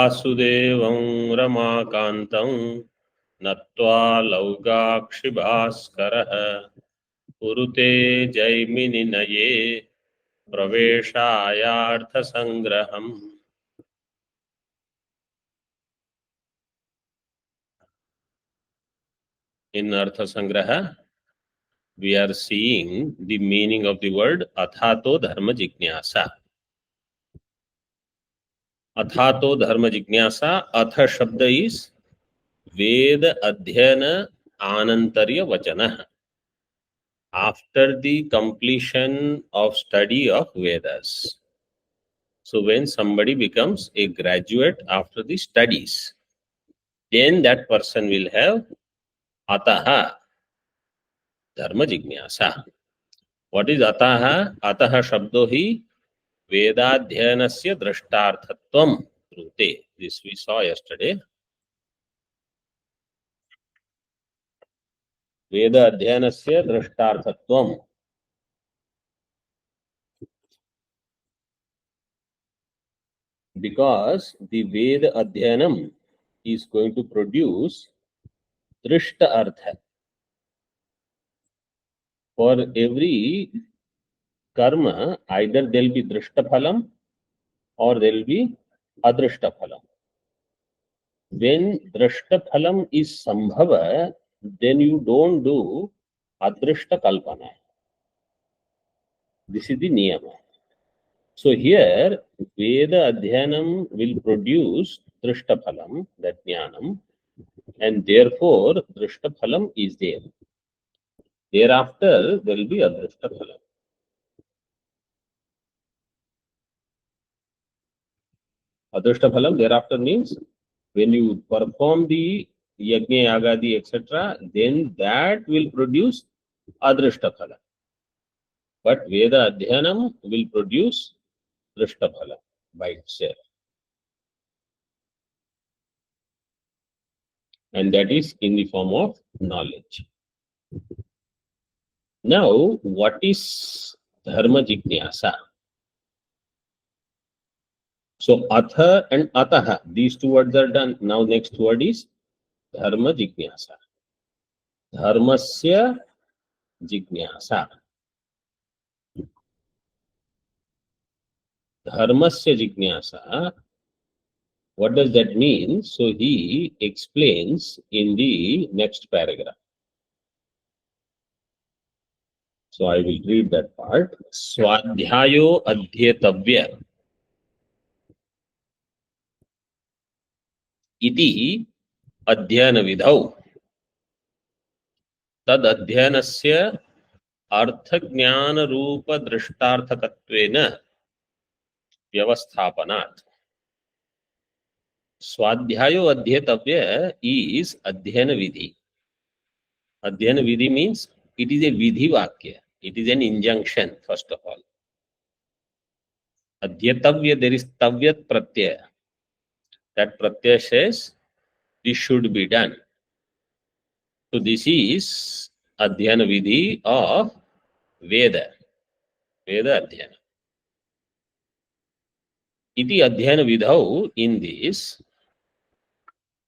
वासुदेवं रमाकान्तं नत्वा लौगाक्षि भास्करः कुरुते जैमिनिनये प्रवेशायार्थसङ्ग्रहम्. In Artha Sangraha, we are seeing the meaning of the word Athato Dharma Jignasa. Athato Dharma Jignasa, Atha Shabda is Veda Adhyana Anantarya Vachana. After the completion of study of Vedas. So when somebody becomes a graduate after the studies, then that person will have Ataha Dharma Jignasa. What is Ataha? Ataha Shabdo hi Vedadhyanasya Drashtarthatvam Trute. This we saw yesterday. Vedadhyanasya Drashtarthatvam. Because the Veda Adhyanam is going to produce Drishta Artha. For every karma, either there will be Drishta Phalam or there will be Adrishta Phalam. When Drishta Phalam is Sambhava, then you don't do Adrishta Kalpana. This is the Niyama. So here, Veda Adhyanam will produce Drishta Phalam, that Jnanam, and therefore Drishta Phalam is there. Thereafter, there will be Adrishta Phalam. Adrishta Phalam thereafter means when you perform the Yajna, Yagadi, etc., then that will produce Adrishta Phala. But Veda Adhyanam will produce Drishta Phala by itself. And that is in the form of knowledge. Now, what is Dharma Jignasa? So, Atha and Ataha, these two words are done. Now, next word is Dharma Jignasa. Dharmasya Jignasa. Dharmasya Jignasa. What does that mean? So, he explains in the next paragraph. So, I will read that part. Swadhyayo Adhyetavya Iti Adhyana Vidhau Tad Adhyanasya Artha Jnana Rupa Drishtarthakatvena Vyavasthapanat. Swadhyayo Adhyetavya is Adhyana Vidhi. Adhyana Vidhi means it is a Vidhi Vakya. It is an injunction, first of all. Adhyetavya, there is Tavyat Pratyaya. That Pratyaya says this should be done. So this is Adhyana Vidhi of Veda. Veda Adhyana. Iti Adhyana Vidhau, in this,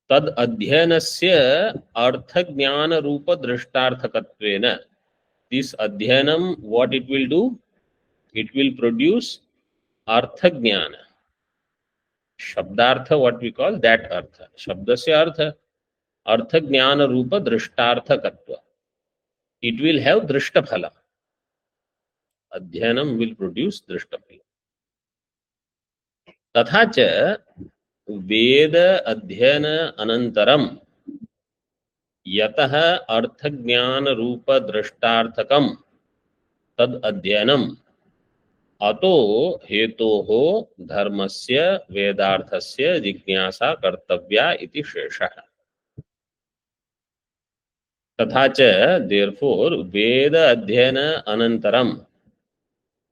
Tad Adhyanasya Artha Jnana Rupa Drishtarthakatvena. This Adhyanam, what it will do? It will produce Artha Jnana. Shabdartha, what we call that Artha. Shabdasya Artha. Artha Jnana Rupa Drishtarthakatva. It will have Drishta Phala. Adhyanam will produce Drishta Phala. तथा च वेद अध्ययन अनंतरम यतः अर्थ ज्ञान रूप दृष्टार्थकम तद अध्ययनम अतो हेतोः धर्मस्य वेदार्थस्य जिज्ञासा कर्तव्या इति शेषः. तथा च therefore वेद अध्ययन अनंतरम,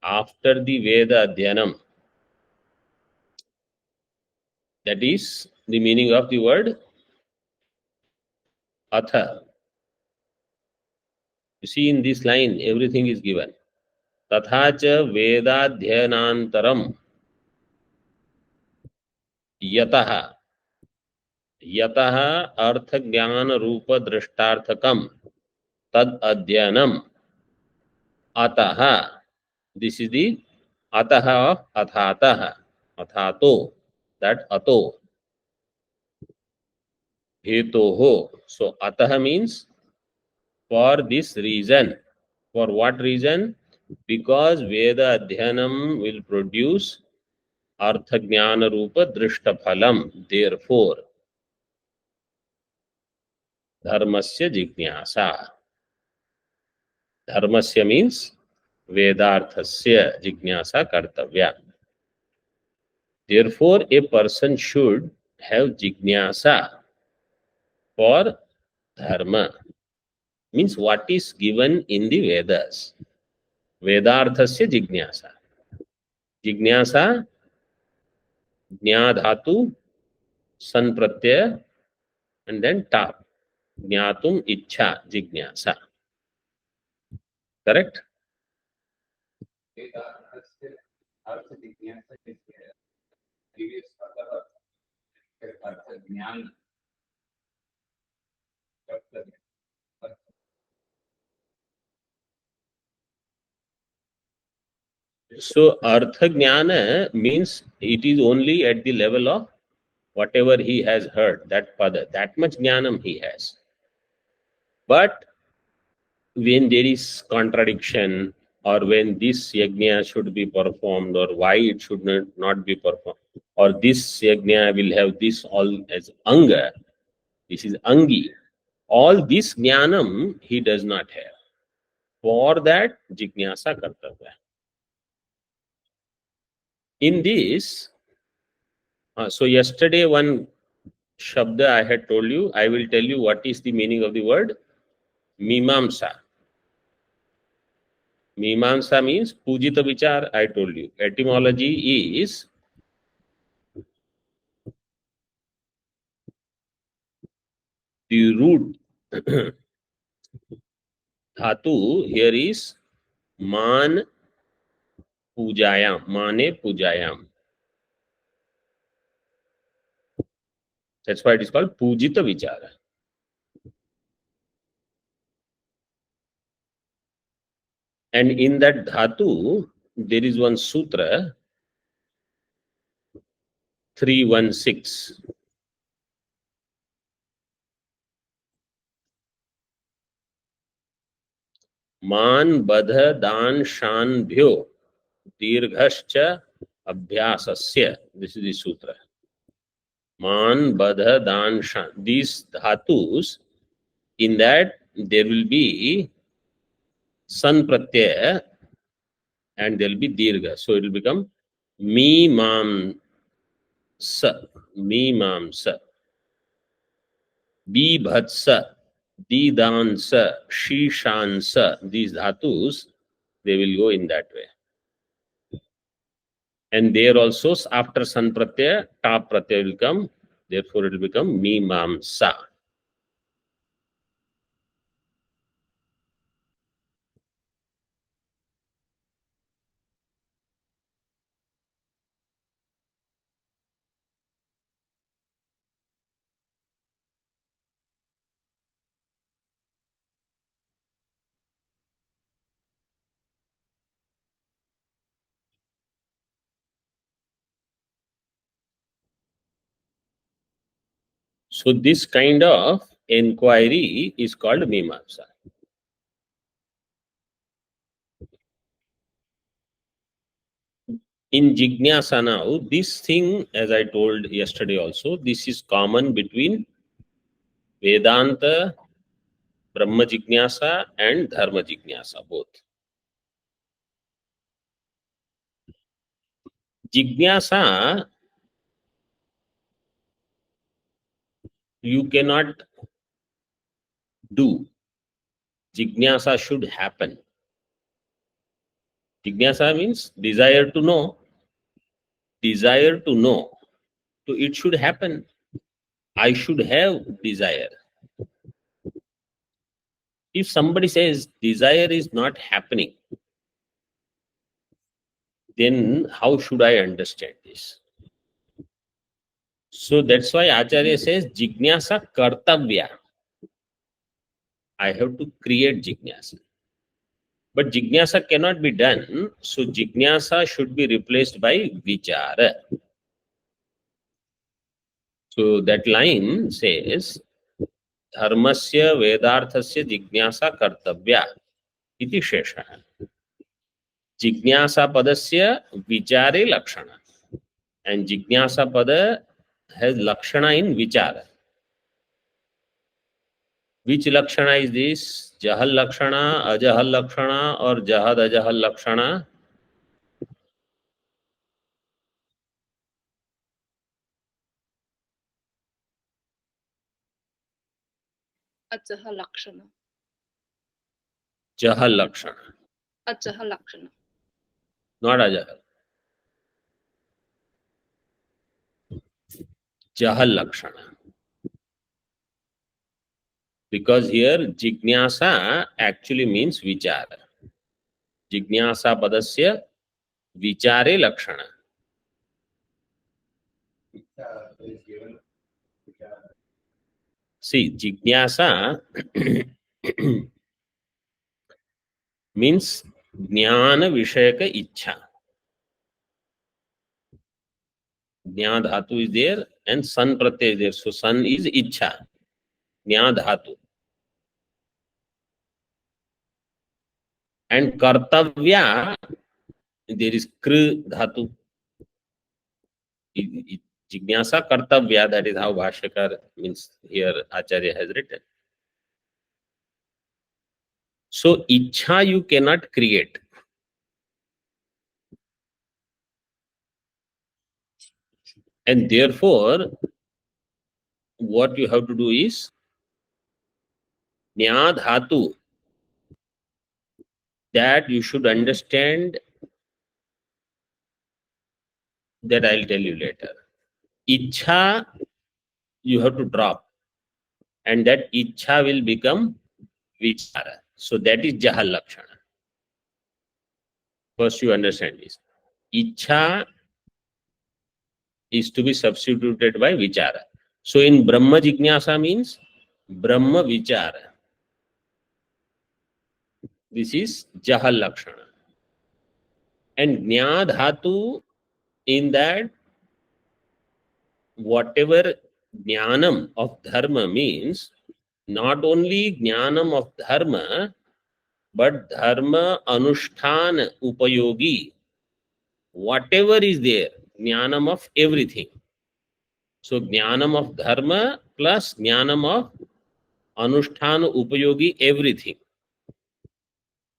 after the Veda Adhyanam, that is the meaning of the word Atha. You see, in this line, everything is given. Tatha cha Vedadhyanantaram यतः यतः अर्थ ज्ञान रूप दृष्टार्थकम तद अध्ययनम अतः, दिस इज द अतः of अथातः, अथातो, that ato, हेतोः. So atah means for this reason. For what reason? Because Veda Adhyanam will produce Artha Jnana Rupa Drishta Phalam. Therefore, Dharmasya Jignasa. Dharmasya means Vedarthasya Jignasa Kartavya. Therefore, a person should have Jignasa for Dharma. Means what is given in the Vedas. Vedarthasya Jignasa. Jignasa, Jna Dhatu, San Pratyaya, and then tap. Jnatum Ichha Jignasa. Correct? So Artha Jnana means it is only at the level of whatever he has heard, that pada, that much jnanam he has. But when there is contradiction, or when this yajna should be performed, or why it should not be performed, or this yajna will have this all as anga, this is angi, all this jnanam he does not have. For that jignasa kartavya. In this, so yesterday one shabda I had told you, I will tell you what is the meaning of the word mimamsa. Mimamsa means pujita vichar, I told you. Etymology is the root. Dhatu here is man pujayam, mane pujayam. That's why it is called pujita vichara. And in that dhatu, there is one sutra, 316. मान बध दान शान भ्यो दीर्घश्च अभ्यासस्य. This is the sutra. Man badha dan shan. These dhatus, in that there will be san pratyaya and there will be dirgha. So it will become mi mam sa, mi mam sa, bi bhatsa, di dan sa, shi shan sa. These dhatus, they will go in that way. And there also after san pratyaya, ta pratyaya will come. Therefore it will become mi mam sa. So this kind of inquiry is called mimamsa. In jignasa now, this thing, as I told yesterday also, this is common between Vedanta, Brahma jignasa and Dharma jignasa, both. Jignasa, you cannot do. Jignasa should happen. Jignasa means desire to know. Desire to know. So it should happen. I should have desire. If somebody says desire is not happening, then how should I understand this? So that's why Acharya says jignasa kartavya. I have to create jignasa. But jignasa cannot be done, so jignasa should be replaced by vichara. So that line says, dharmasya vedarthasya jignasa kartavya iti shesha. Jignasa padasya vichare lakshana. And jignasa pada has lakshana in vichara. Which lakshana is this? Jahal lakshana, ajahal lakshana, or jahad ajahal lakshana? Achaha Lakshana. Jahal lakshana, Achaha Lakshana. not ajahal. Jahal lakshana. Because here jignasa actually means vichara. Jignasa padasya vichare lakshana. See, jignasa means jnana vishayaka ichha. Jnana dhatu is there and san pratyay is there. So san is ichha. Jnana dhatu. And kartavya, there is kr dhatu. Jignasa kartavya, that is how Bhashyakar means here Acharya has written. So ichha you cannot create. And therefore, what you have to do is Nya dhatu, that you should understand, that I'll tell you later. Ichha you have to drop, and that ichha will become vichara. So that is jahal lakshana. First you understand this. Ichha is to be substituted by vichara. So in Brahma Jignasa means Brahma Vichara. This is Jahal Lakshana. And Jna Dhatu, in that whatever Jnanam of Dharma means, not only Jnanam of Dharma, but Dharma Anushthana Upayogi, whatever is there, Jnanam of everything. So Jnanam of Dharma plus Jnanam of Anusthana Upayogi, everything.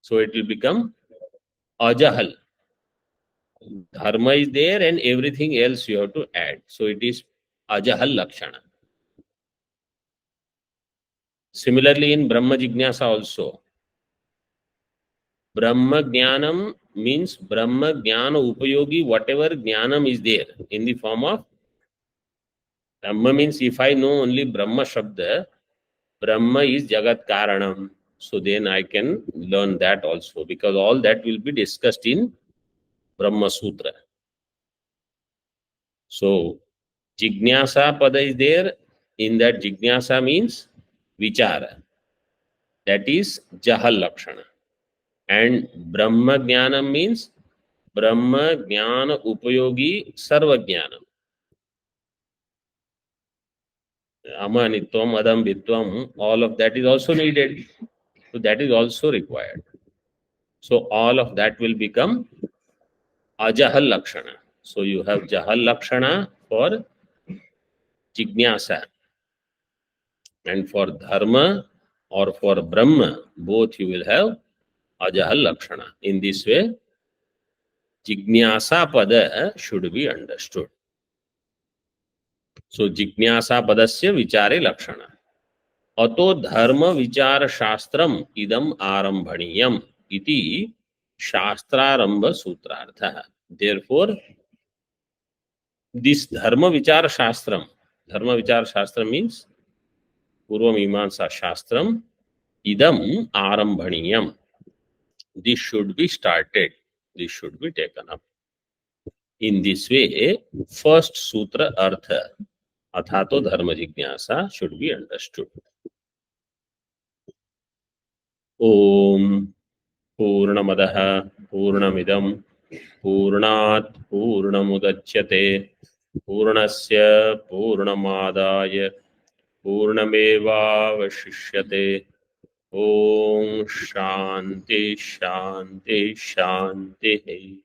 So it will become Ajahal. Dharma is there and everything else you have to add. So it is Ajahal Lakshana. Similarly in Brahma Jignasa also. Brahma Jnanam means Brahma Jnana Upayogi, whatever Jnanam is there in the form of Brahma means if I know only Brahma Shabda, Brahma is Jagat Karanam. So then I can learn that also, because all that will be discussed in Brahma Sutra. So Jignasa pada is there. In that Jignasa means Vichara. That is Jahal Lakshana. And Brahma Jnanam means Brahma Jnana Upayogi Sarva Jnanam. Amanitvam, Adam Vitvam, all of that is also needed. So that is also required. So all of that will become Ajahal Lakshana. So you have Jahal Lakshana for Jignasa. And for Dharma or for Brahma, both you will have Ajahal Lakshana. In this way, Jignasa Pada should be understood. So Jignasa Padasya Vichare Lakshana. Ato Dharma Vichara Shastram idam arambhaniyam iti Shastrarambha Sutrartha. Therefore, this Dharma Vichara Shastram means Purva Mimamsa Shastram idam arambhaniyam. This should be started. This should be taken up. In this way, first Sutra Artha Athato dharma jignasa should be understood. Om Purnamadah Purnamidam Purnat Purnamudachyate Purnasya Purnamadaya Purnamevavashishyate. Om Shanti Shanti Shanti.